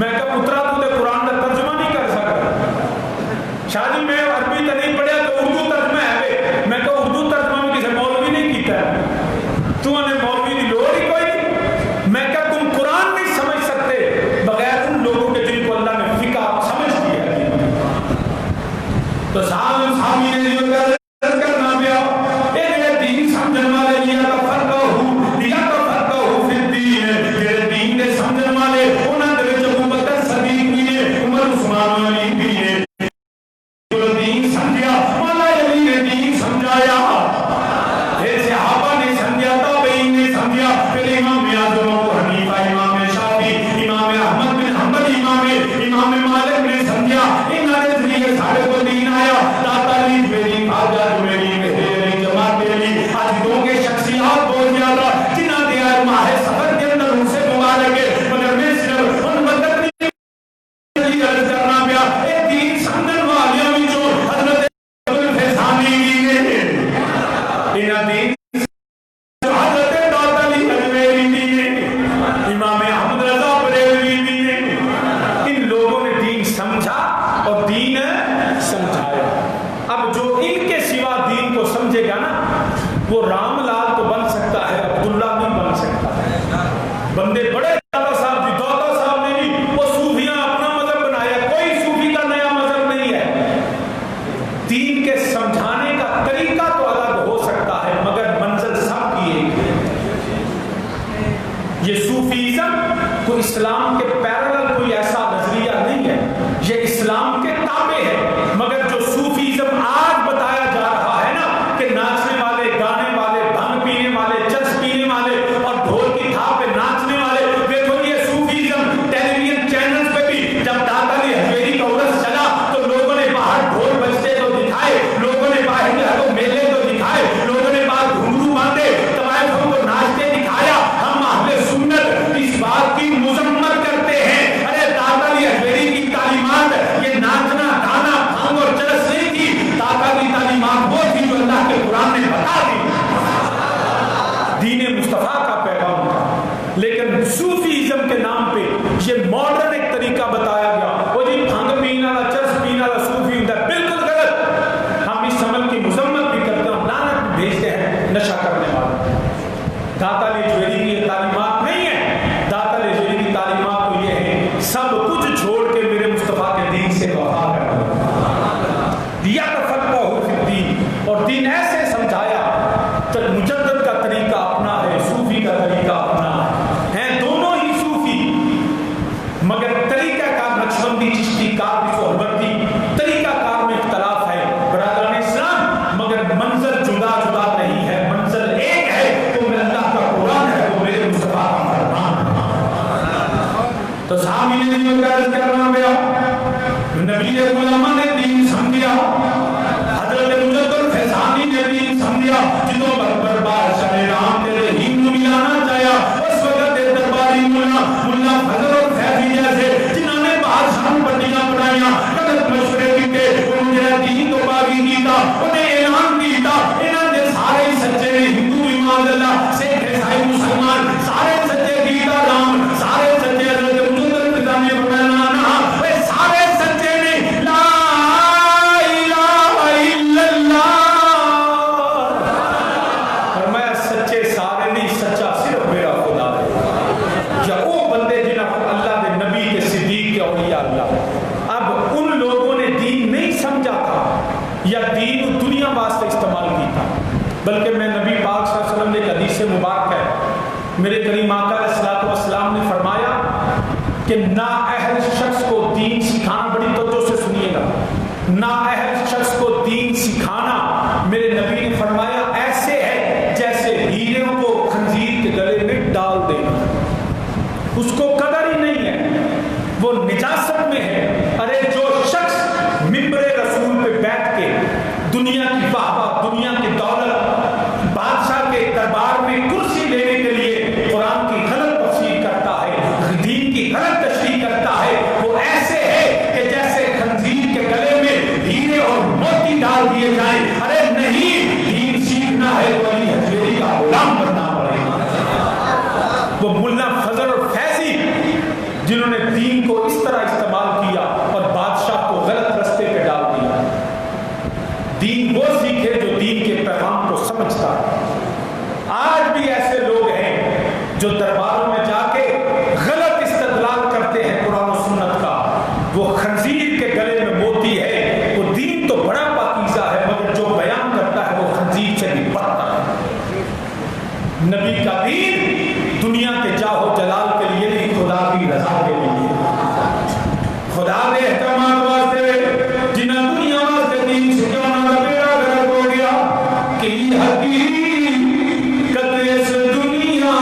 میں کہا پترا تو قرآن کا ترجمہ نہیں کر سکتا. شاہ جی میں عربی تو نہیں پڑھیا تو اردو ترجمہ ہے. میں کہا اردو ترجمہ میں کسی مولوی نہیں کیتا ہے، تو انہیں مولوی کی لوڑ ہی کوئی نہیں. میں کہا تم قرآن نہیں سمجھ سکتے بغیر ان لوگوں کے جن کو اللہ نے فقہ سمجھ دیا ہے. تو صحابی نے جو کرنا پیا ایک دین سمجھن والے لیا کا فرق ہو پھر دین جڑے دین کے سمجھن والے انہاں دے وچ ابو بکر صدیق بھی نے، عمر عثمان علی بھی نے. دین سمجھیا، مولا علی نے دین سمجھایا، پھر صحابہ نے سمجھا، تابعین نے سمجھا، پھر امام اعظم ابو حنیفہ، امام شافعی، امام احمد بن حنبل، امام مالک نے سمجھا. انہاں دے ذریعے سارے کو دین آیا. داتا علی میری خواجہ میری میری جماعت میری آج دو کے شخصیات بہت زیادہ جنہاں دے آئے ماہ سفر کے اندر ان سے مبارک ہے، مگر میں صرف ان مدد نہیں عرض کرنا پیا. ایک دین سمجھن والیاں وچوں حضرت الفیضانی نے انہاں دین حضرت داتا علی اجمیری نے، امام احمد رضا بریلوی نے، ان لوگوں نے دین سمجھا اور دین سمجھایا. اب جو ان کے سوا دین کو سمجھے گا نا وہ رام لال تو بن سکتا ہے، عبداللہ نہیں بن سکتا. بندے بڑے داتا صاحب جی، داتا صاحب نے بھی وہ صوفیاں اپنا مذہب بنایا، کوئی صوفی کا نیا مذہب نہیں ہے. دین کے سمجھانے کا طریقہ تو الگ ہو سکتا ہے مگر منزل سب کی ایک ہے. یہ صوفیزم کو اسلام کے پیرالل کوئی ایسا نظریہ نہیں ہے، یہ اسلام کے تابع ہے. مگر جو صوفیزم آج بتایا جا رہا ہے نا کہ ناچنے والے، گانے والے، بھنگ پینے والے، چرس پینے والے اور ڈھول کی تھا پہ ناچنے والے، دیکھو یہ صوفیزم ٹیلی ویژن چینلز پہ بھی جب داتا علی حجویری کا عرس چلا تو لوگوں نے باہر ڈھول بجتے تو دکھائے، لوگوں نے باہر میلے تو دکھائے، لوگوں نے باہر دین مصطفیٰ کا پیغام تھا. لیکن صوفیزم کے نام پہ یہ ماڈرن ایک طریقہ بتایا گیا, وہ جی بھنگ پینے والا, چرس پینے والا صوفی ہوتا ہے. بالکل غلط. ہم اس عمل کی مذمت بھی کرتے ہیں, لعنت بھی بھیجتے ہیں نشہ کرنے والے. داتا علی جویری کی یہ تعلیمات نہیں ہے. داتا علی جویری کی تعلیمات تو یہ ہے, سب کچھ چھوڑ کے میرے مصطفیٰ کے دین سے وفا کرو. دیا تفقہ فی الدین, اور دین ایسے سمجھایا. مجدد کا طریقہ اپنا ہے, صوفی کا طریقہ اپنا ہے. ہیں دونوں ہی صوفی, مگر طریقہ کار نقشبندی چشتی کار کی صحبتی طریقہ کار میں اختلاف ہے برادران اسلام, مگر منظر جدا جدا نہیں ہے. منظر ایک ہے, تو میرے اللہ کا قرآن ہے, وہ میرے مصطفیٰ کا فرمان ہے. تو صحابی نے دین کا عرض کرنا گیا, نبی علماء نے دین سمجھا, حضرت مجدد فیضانی نے دین سمجھا. جنہوں بربار شاہ رام تیرے ہیم نو ملانا چاہیا, اس وقت درباری ملا فضل اور فیضی جیسے جنہوں نے بادشاہ پٹیاں بنائیاں, قدر مشورے کیتے, انہوں نے دین تو باغی کیتا, انہیں اعلان کیتا. انہوں نے سارے سچے ہندو ایمان اللہ, سکھ عیسائی مسلمان سارے سچے کیتا رام, سارے سچے حضرت مجدد فیضانی فرمانا اے سارے سچے نے لا الہ الا اللہ. فرمایا سچے سارے نہیں, سچا صرف میرا خدا ہے. یا وہ بندے جنہاں کو اللہ دے نبی کے صدیق کے اولیاء اللہ. اب ان لوگوں نے دین نہیں سمجھا تھا, یا دین دنیا واسطے استعمال کی تھا, بلکہ میں نبی پاک صلی اللہ علیہ وسلم نے ایک حدیث مبارک ہے, میرے کریم آقا علیہ الصلوۃ والسلام نے فرمایا کہ نااہل شخص کو دین سکھانا, بڑی توجہ سے سنیے گا, نااہل شخص کو دین سکھانا میرے نبی نے فرمایا ایسے ہے جیسے ہیروں کو خنزیر کے گلے میں ڈال دینا. اس کو قدر ہی نہیں ہے, وہ نجاست میں ہے. ارے جو شخص ممبر رسول پہ بیٹھ کے دنیا کی واہ دنیا کی دولت بادشاہ کے دربار میں کرسی لینے کے لیے قرآن کی غلط تفسیر کرتا ہے, دین کی غلط تشریح کرتا ہے, وہ ایسے ہے کہ جیسے خنزیر کے گلے میں ہیرے اور موتی ڈال دیے جائیں. ارے نہیں, دین سیکھنا ہے تو علی حجویری کا غلام بننا پڑے گا. وہ ملا فضل اور فیضی جنہوں نے دین کو اس طرح استعمال کیا اور بادشاہ کو غلط رستے پہ ڈال دیا. دین وہ سیکھے جو دین کے پیغام کو سمجھتا ہے. آج بھی ایسے لوگ ہیں جو درباروں میں جا کے غلط استدلال کرتے ہیں قرآن و سنت کا. وہ خنزیر کے گلے میں موتی ہے, وہ دین تو بڑا پاکیزہ ہے, مگر جو بیان کرتا ہے وہ خنزیر سے بھی بدتر ہے. نبی کا دین دنیا کے جاہ و جلال کے لیے نہیں, خدا کی رضا کے لیے. خدا نے احترامات واسطے جنہیں دنیا واسطے دین سکھانا کا بیڑا غرق ہو گیا کہ حقیقت اس دنیا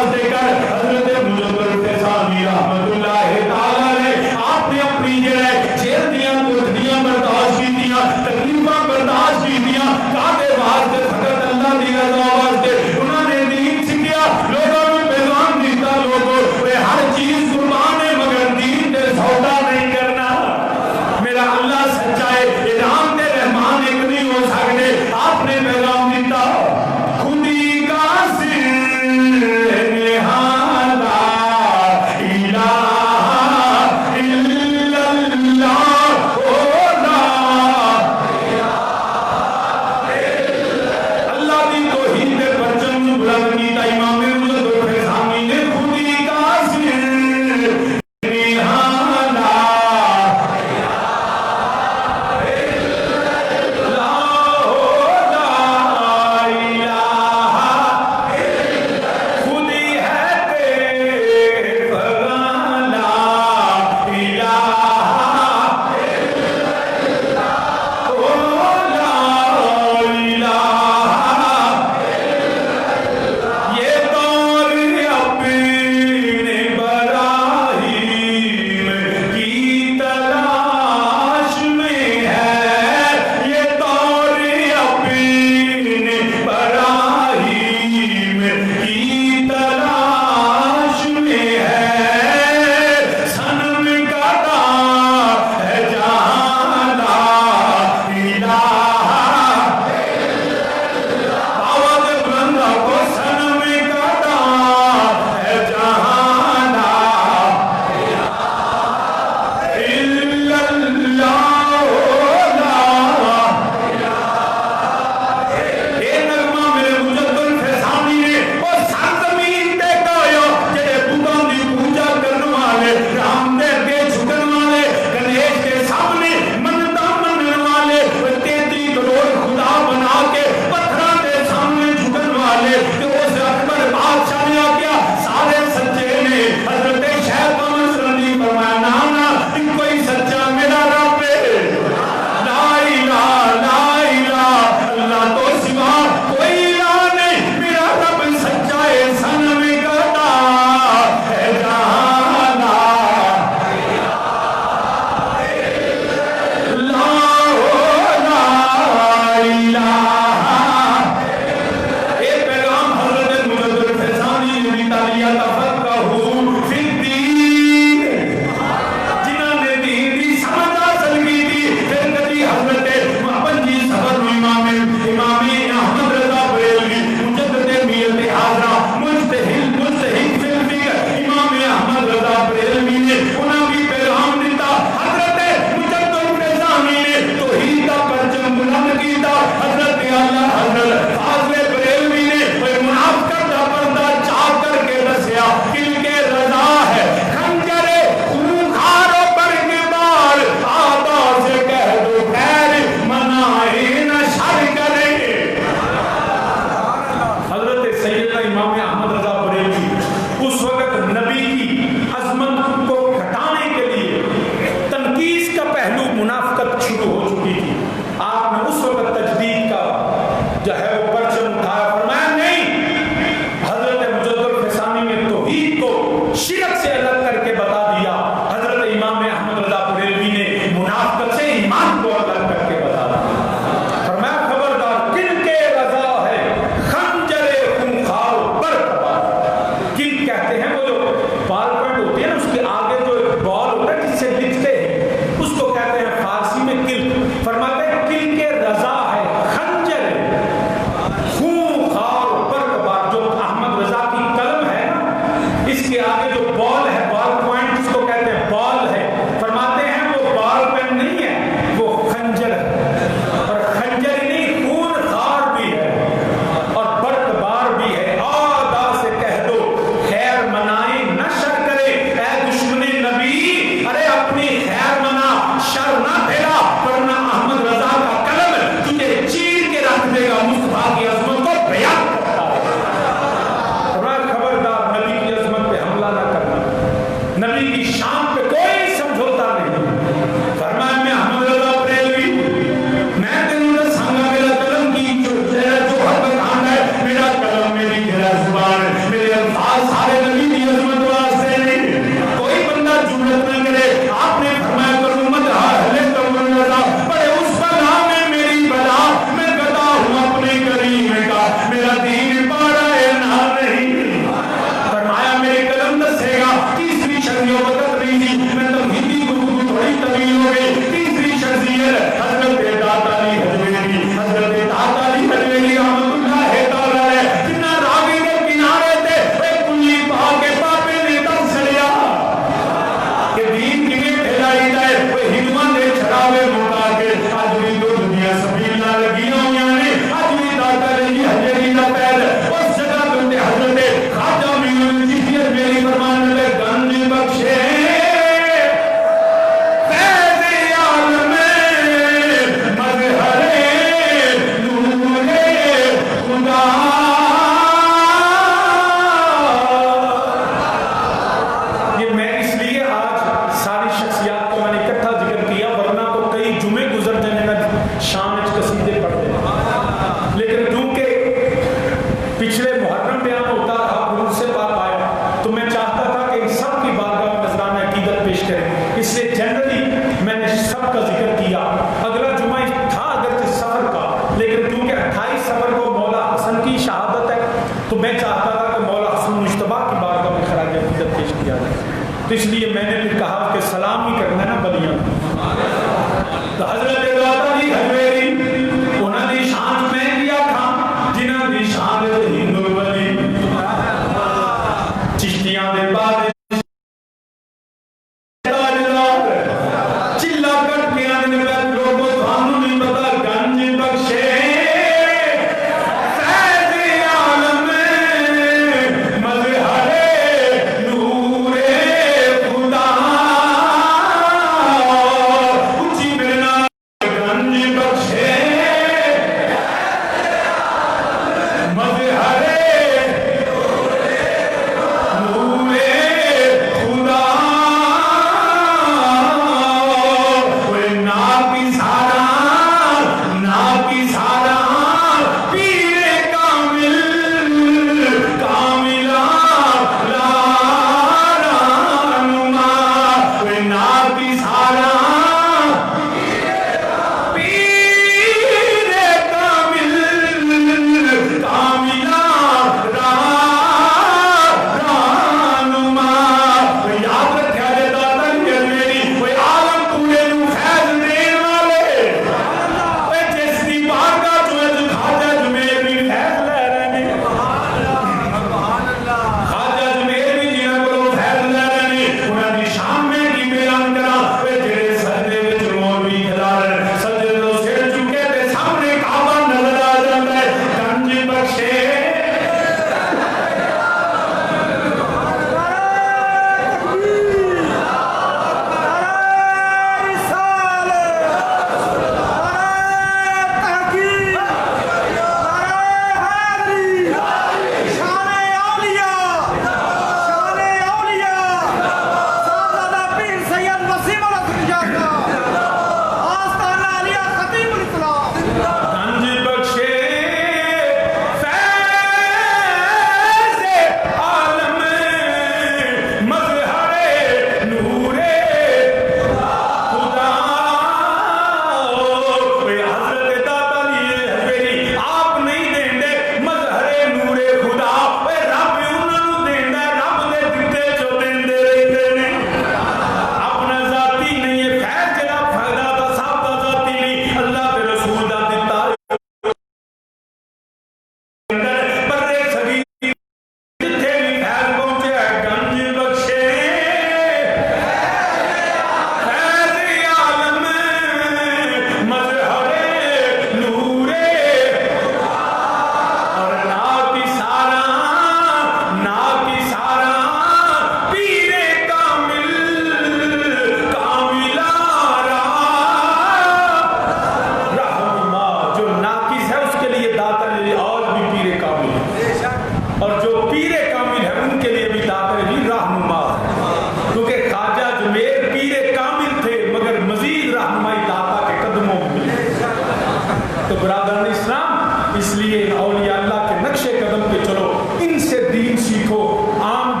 تو برادران اسلام، اس لیے ان اولیاء اللہ کے نقش قدم پہ چلو، ان سے دین سیکھو. عام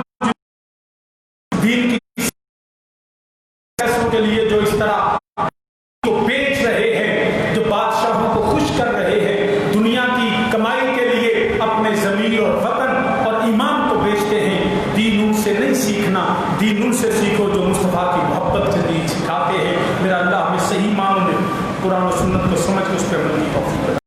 دین کی کے لیے جو اس طرح کو بیچ رہے ہیں، جو بادشاہوں کو خوش کر رہے ہیں، دنیا کی کمائی کے لیے اپنے ضمیر اور وطن اور ایمان کو بیچتے ہیں، دین ان سے نہیں سیکھنا، دین ان سے سیکھو جو مصطفیٰ کی محبت سے دین سکھاتے ہیں. میرا اللہ ہمیں صحیح معنوں میں قرآن و سنت کو سمجھ کے اس پہ عمل کی توفیق دے.